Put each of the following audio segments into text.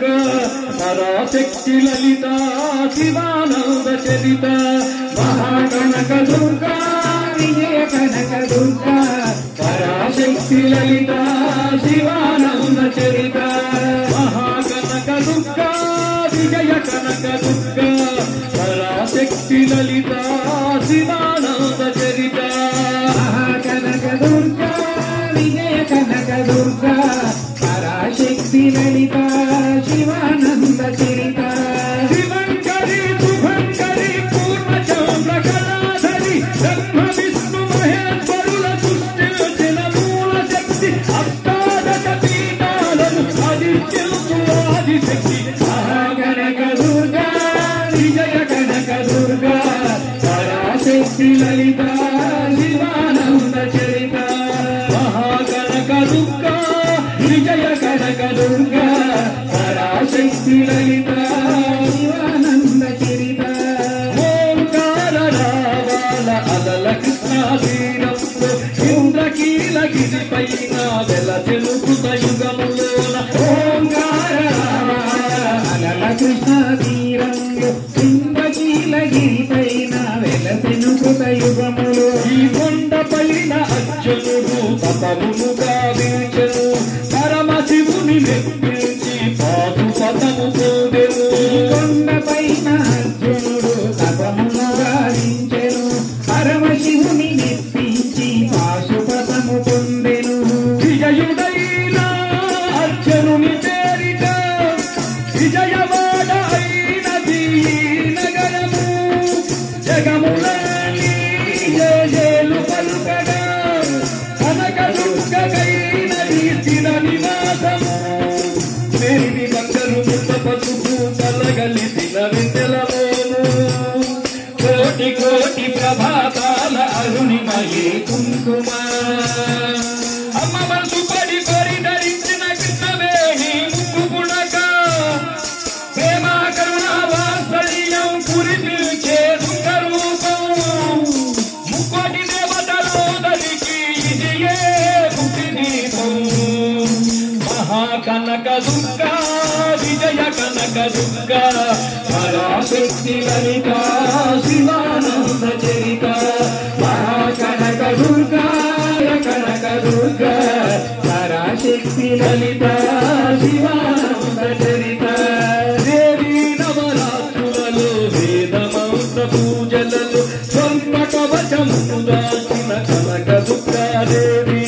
దుర్గా పరాశక్తి లలిత శివానంద చరిత మహాకనక దుర్గా విజయ కనక దుర్గా పరాశక్తి లలిత శివానంద చరిత మహాకనక దుర్గా విజయ కనక దుర్గా పరాశక్తి లలిత శివానంద చరిత మహాకనక దుర్గా విజయ కనక దుర్గా పరాశక్తి లలిత శివానంద చరిత శివంకరి శుభంకరి పూర్ణచంద్ర కళాధరి బ్రహ్మ విష్ణు మహేశ్వరుల సృష్టించిన మూల శక్తి అష్టాదశ పీఠాలను అధిష్ఠించు ఆదిశక్తి మహాకనక దుర్గా విజయ కనక దుర్గా పరాశక్తి లలిత శివానంద చరిత మహాకనక దుర్గా విజయ కనక దుర్గా పరాశక్తి లలిత శివానంద చరిత ఓంకార రావాల అలల కృష్ణా తీరంలో ఇంద్రకీలగిరి పైన వెలసెను కృతయుగములోన ఓంకార రావాల అలల కృష్ణా తీరంలో ఇంద్రకీలగిరి పైన వెలసెను కృతయుగములో ఈ కొండ పైన అర్జునుడు తపమును గావించెను పరమశివుని మెప్పించి పాశుపతము పొందెను కొండ పైన అర్జునుడు తపమును గావించెను పరమశివుని మెప్పించి పాశుపతము పొందెను విజయుడైన అర్జునుని పేరిట విజయవాడ అయినది నగరము జగములని జేలు పలుకగా కనక దుర్గకైనది స్థిర నివాసము మేరి బంగారు ముద్ద పసుపు కలగలిసిన వెన్నెలమోను కోటి కోటి ప్రభాతాల అరుణిమయే కుంకుమ అమ్మ మనసు పడి పరి ధరించిన కృష్ణవేణి ముక్కు పుడక ప్రేమ కరుణ వాత్సల్యం కురిపించే దుఃఖరూపం ముక్కోటి దేవతలోదరికి ఇదియే పుట్టి దీపం మహాకనక దుర్గా విజయ కనక దుర్గా పరాశక్తి లలిత శివానంద చరిత మహాకనక దుర్గా కనక దుర్గా పరాశక్తి లలిత శివానంద చరిత దేవి నవరాత్రులలో వేదమంత్ర పూజలలో స్వర్ణ కవచమును దాచిన కనక దుర్గా దేవి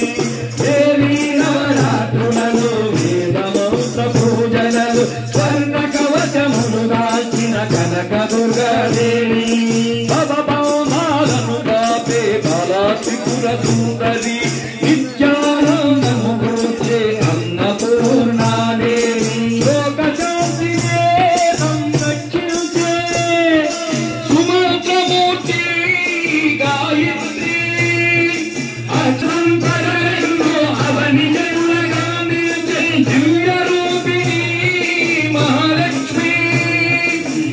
దేవి నవరాత్రులలో వేదమంత్ర పూజలలో స్వర్ణ కవచమును దాచిన కనక దుర్గా దేవి భవభవనాలను దాపే బాలా త్రిపుర సుందరి నిత్యానందము కూర్చే అన్నపూర్ణాదేవి లోక శాంతినే సంరక్షించే సుమంత్రమూర్తి గాయత్రి అచంతరంలో అవని జన్మగా నిలిచే దివ్య రూపిణి మహాలక్ష్మి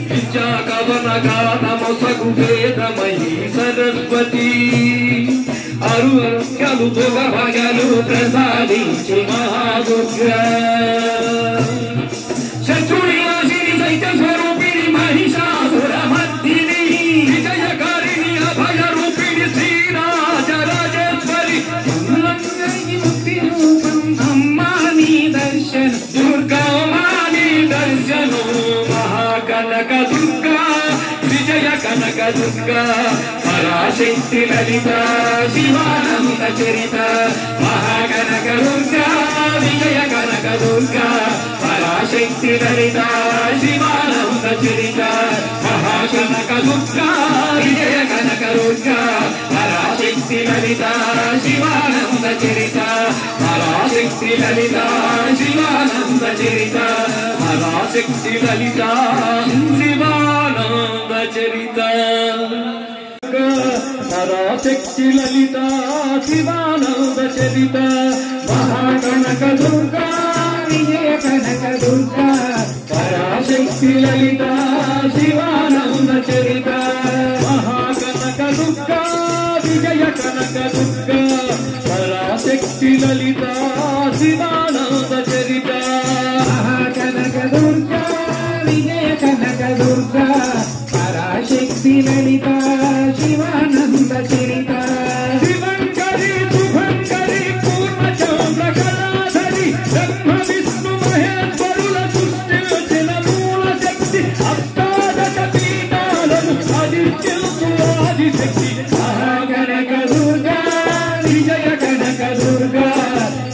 విద్యా కవన గానమొసగు వేదమయీ సరస్వతి అరుణ్యలు భగలు ప్రసాదించి మహాదుర్గా శత్రుని నాశిని సైత స్వరూపిణి మహిషాసుర మర్దిని విజయకారిణి అభయ రూపిణి శ్రీరాజరాజేశ్వరి ముక్తి రూపం అమ్మా నీ దర్శన దుర్గా మాని దర్శనం మహాకనక దుర్గా విజయ కనక దుర్గా పరాశక్తి లలిత శివానంద చరిత మహాకనక దుర్గా విజయ కనక దుర్గా పరాశక్తి లలిత శివానంద చరిత మహాకనక దుర్గా విజయ కనక దుర్గా పరాశక్తి లలిత శివానంద చరిత పరాశక్తి లలిత శివానంద చరిత పరాశక్తి లలిత శివానంద చరిత పరాశక్తి లలిత శివానంద చరిత మహాకనక దుర్గా విజయ కనక దుర్గా పరాశక్తి లలిత శివానంద చరిత మహాకనక దుర్గా విజయ కనక దుర్గా పరాశక్తి లలిత శివానంద చరిత మహాకనక దుర్గా బ్రహ్మ విష్ణు మహేశ్వరుల సృష్టించిన మూల శక్తి అష్టాదశ పీఠాలను అధిష్ఠించు ఆదిశక్తి మహాకనక దుర్గా విజయ కనక దుర్గా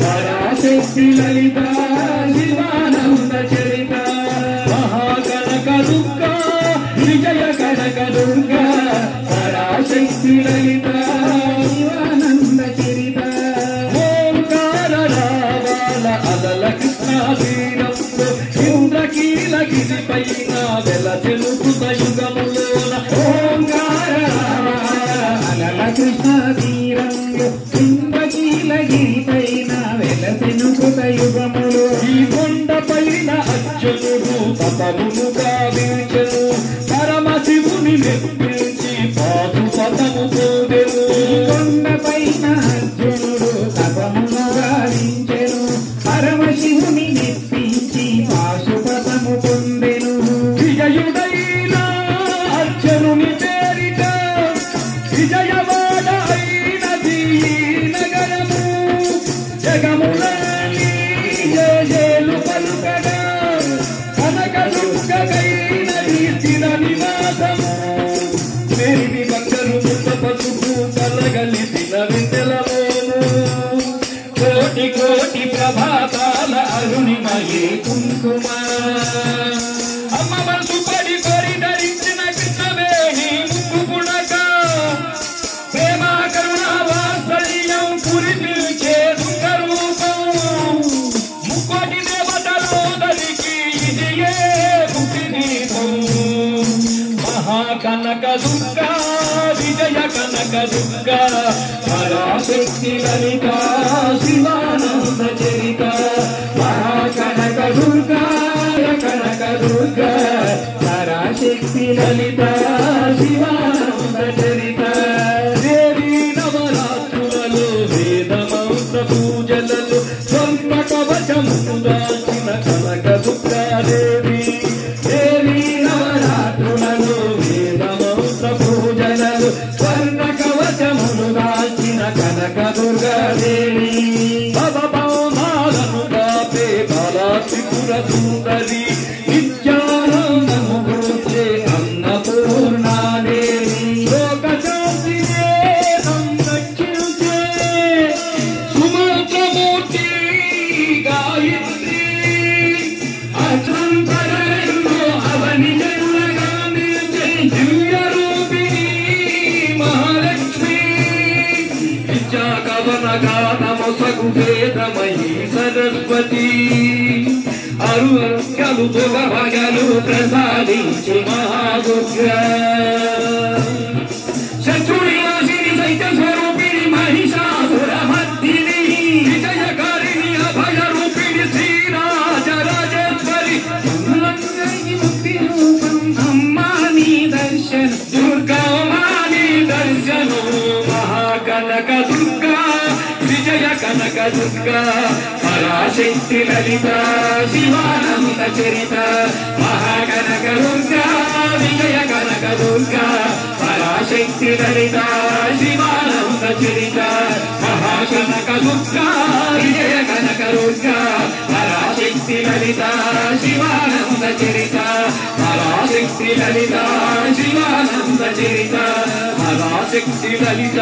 పరాశక్తి లలిత శివానంద చరిత మహాకనక దుర్గా విజయ కనక దుర్గా పరాశక్తి లలిత శివానంద చరిత ఓంకార రావాల అలల కృష్ణా తీరంలో ఇంద్రకీలగిరి పైన వెలచెను కృతయుగములోన ఓంకార రావాల అలల కృష్ణా తీరంలో ఇంద్రకీలగిరి పైన వెలచెను కృతయుగములో ఈ కొండ పైన అర్జునుడు తపమును గావించెను పరమశివుని మెప్పించి పాశుపతము పొందెను కొండ పైన అర్జునుడు తపమును గావించెను పరమశివుని మెప్పించి పాశుపతము పొందెను విజయుడైన అర్జునుని పేరిట విజయవాడ అయినది నగరము జగములని జేలు పలుకగా కనక దుర్గైనది స్థిర నివాసము మేరి బంగారు ముద్ద పసుపు కలగలిసిన వింతలమోము కోటి కోటి ప్రభాతాల అరుణిమయే కుంకుమ అమ్మ మనసు పడి కొరి ధరించిన కృష్ణవేణి ముక్కు పుడక ప్రేమ కరుణ వాత్సల్యం కురిపించే దుఃఖ రూపం ముక్కోటి దేవతలో దరికి ఇదియే ముక్తి దీపం మహాకనక దుర్గా విజయ కనక దుర్గా పరాశక్తి లలిత శివానంద చరిత మహాకనక దుర్గా కనక దుర్గా పరాశక్తి లలిత శివానంద చరిత దేవి నవరాత్రులలో వేదమంత్ర పూజలలో స్వంత కవచమును దాచిన కనక దుర్గా దేవి దేవి నవరాత్రులలో వేదమంత్ర పూజలలో స్వర్ణ కవచమును దాచిన కనక దుర్గా దేవి భవభవనాలను కాపే బాలా త్రిపుర సుందరి నిత్యానందము కూర్చే అన్నపూర్ణాదేవి లోక శాంతినే సంరక్షించే సుమంత్రమూర్తి గాయత్రి అచంతరంలో అవని జనులగా నిలిచే దివ్య రూపిణి మహాలక్ష్మి విద్యా కవన గానము సగు వేదమయీ సరస్వతి అరుగలు భగలు ప్రసాదించి మహాదుర్గా శత్రుడి నాశిని సైత స్వరూపిణి మహిషాసుర మర్దిని విజయకారిణి అభయ రూపిణి శ్రీరాజరాజేశ్వరి ముక్తి రూపం అమ్మా నీ దర్శన దుర్గా నీ దర్శను మహాకనక దుర్గా విజయ కనక దుర్గా పరాశక్తి లలిత శివానంద చరిత మహాకనక దుర్గా విజయ కనక దుర్గా పరాశక్తి లలిత శివానంద చరిత మహాకనక దుర్గా విజయ కనక దుర్గా పరాశక్తి లలిత శివానంద చరిత పరాశక్తి లలిత శివానంద చరిత పరాశక్తి లలిత